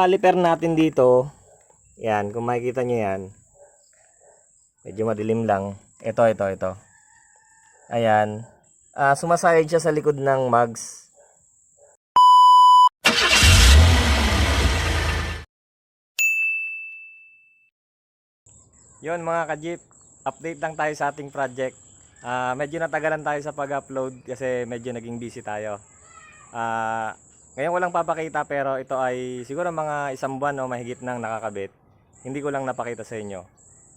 Caliper natin dito, yan, kung makikita nyo yan, medyo madilim lang. Ito. Ayan, sumasayad siya sa likod ng mugs. Yon mga ka-jeep, update lang tayo sa ating project. Medyo natagalan tayo sa pag-upload kasi medyo naging busy tayo. Ngayon ko lang papakita pero ito ay siguro mga isang buwan o mahigit nang nakakabit. Hindi ko lang napakita sa inyo.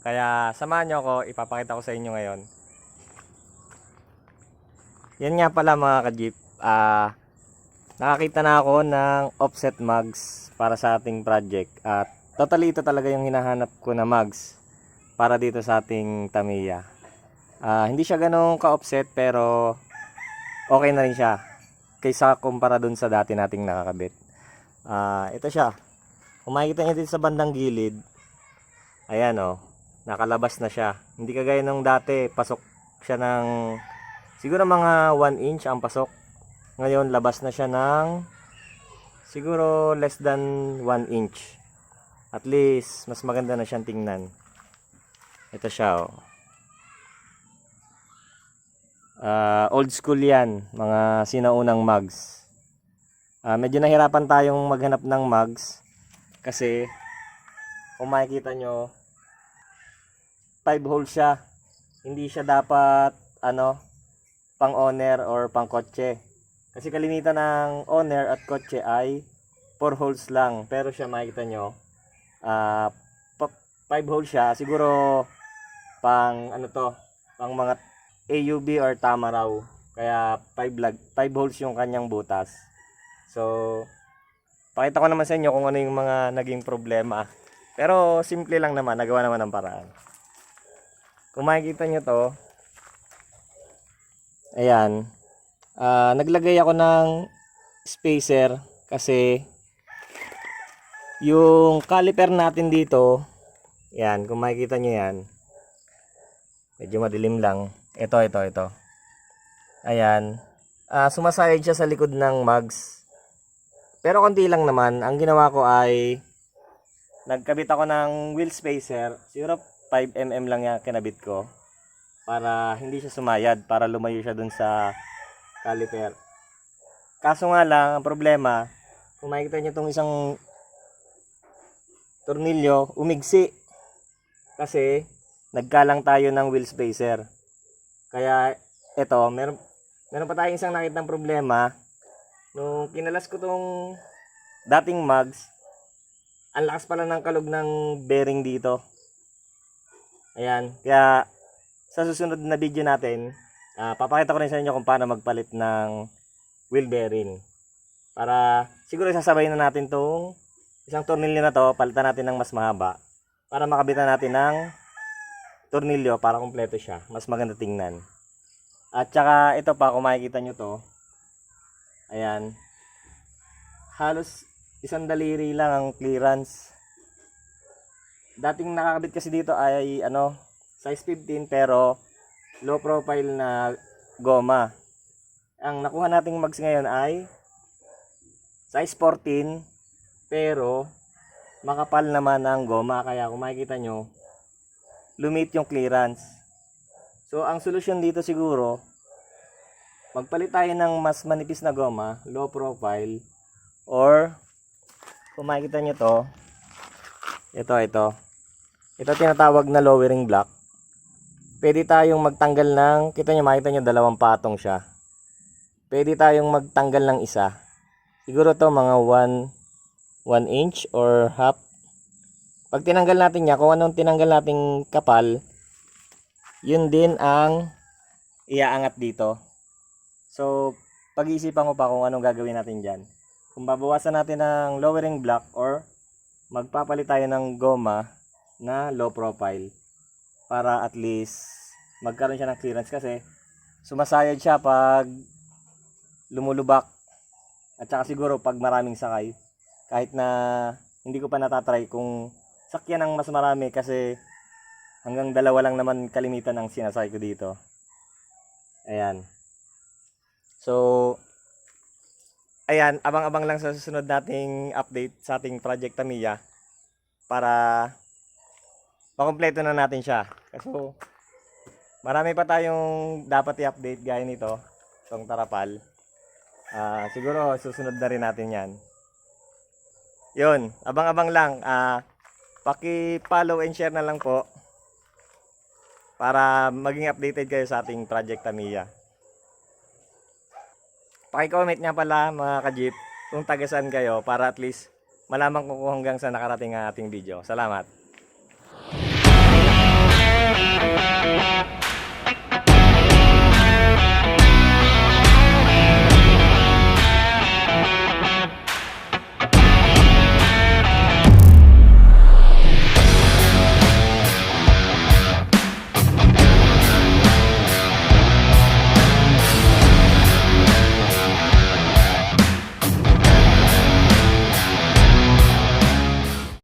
Kaya samahan nyo ako, ipapakita ko sa inyo ngayon. Yan nga pala mga ka-jeep. Nakakita na ako ng offset mugs para sa ating project. At totally ito talaga yung hinahanap ko na mugs para dito sa ating Tamiya. Hindi siya ganong ka-offset pero okay na rin siya kaysa kumpara dun sa dati nating nakakabit. Ito siya. Kung makikita nyo dito sa bandang gilid, ayan nakalabas na siya. Hindi kagaya nung dati, pasok siya ng siguro mga 1 inch ang pasok. Ngayon labas na siya ng siguro less than 1 inch. At least mas maganda na siyang tingnan. Ito siya old school yan, mga sinaunang mugs. Medyo nahirapan tayong maghanap ng mugs kasi kung makikita nyo 5 holes siya. Hindi siya dapat pang owner or pang kotse, kasi kalimitan ng owner at kotse ay 4 holes lang, pero siya makikita nyo 5 holes siya. Siguro pang pang mga AUB or tama raw. Kaya 5 holes yung kanyang butas. So, pakita ko naman sa inyo kung ano yung mga naging problema. Pero simple lang naman, nagawa naman ng paraan. Kung makikita nyo to, ayan. Naglagay ako ng spacer kasi yung caliper natin dito, yan, kung makikita nyo yan, medyo madilim lang. Ito. Ayan. Sumasayad siya sa likod ng mugs. Pero konti lang naman. Ang ginawa ko ay nagkabit ako ng wheel spacer. Siguro 5mm lang yung kinabit ko. Para hindi siya sumayad. Para lumayo siya dun sa caliper. Kaso nga lang, ang problema, kung makikita nyo itong isang tornilyo, umigsi. Kasi nagkalang tayo ng wheel spacer. Kaya ito, meron pa tayong isang nakitang problema. Nung kinalas ko tong dating mugs, ang lakas pala ng kalog ng bearing dito. Ayan, kaya sa susunod na video natin, papakita ko rin sa inyo kung paano magpalit ng wheel bearing. Para siguro sasabay na natin tong isang tornilyo na to, palitan natin ng mas mahaba para makabitan natin ng tornilyo para kumpleto siya, mas maganda tingnan. At saka ito pa, kung makikita nyo to, ayan, halos isang daliri lang ang clearance. Dating nakakabit kasi dito ay size 15 pero low profile na goma. Ang nakuha nating mugs ngayon ay size 14 pero makapal naman ang goma, kaya kung makikita nyo, lumit yung clearance. So ang solusyon dito siguro, magpalit tayo ng mas manipis na goma, low profile, or kung makikita nyo to, ito tinatawag na lowering block. Pwede tayong magtanggal ng, makita nyo dalawang patong siya. Pwede tayong magtanggal ng isa. Siguro to mga 1 inch or half. Pag tinanggal natin niya, kung anong tinanggal nating kapal, yun din ang iaangat dito. So, pag-iisipan ko pa kung anong gagawin natin dyan. Kung babawasan natin ng lowering block or magpapalit tayo ng goma na low profile para at least magkaroon siya ng clearance, kasi sumasayad siya pag lumulubak at saka siguro pag maraming sakay. Kahit na hindi ko pa natatry kung sakyan ng mas marami, kasi hanggang 2 lang naman kalimitan ang sinasakay ko dito. Ayan. So, ayan, abang-abang lang sa susunod nating update sa ating Project Tamiya para makumpleto na natin siya. Kasi marami pa tayong dapat i-update gaya nito, itong Tarapal. Siguro susunod na rin natin yan. Yun, abang-abang lang. Paki-follow and share na lang po para maging updated kayo sa ating Project Tamiya. Paki-comment nga pala mga ka-jeep kung taga-saan kayo para at least malaman ko kung hanggang saan nakarating ang ating video. Salamat!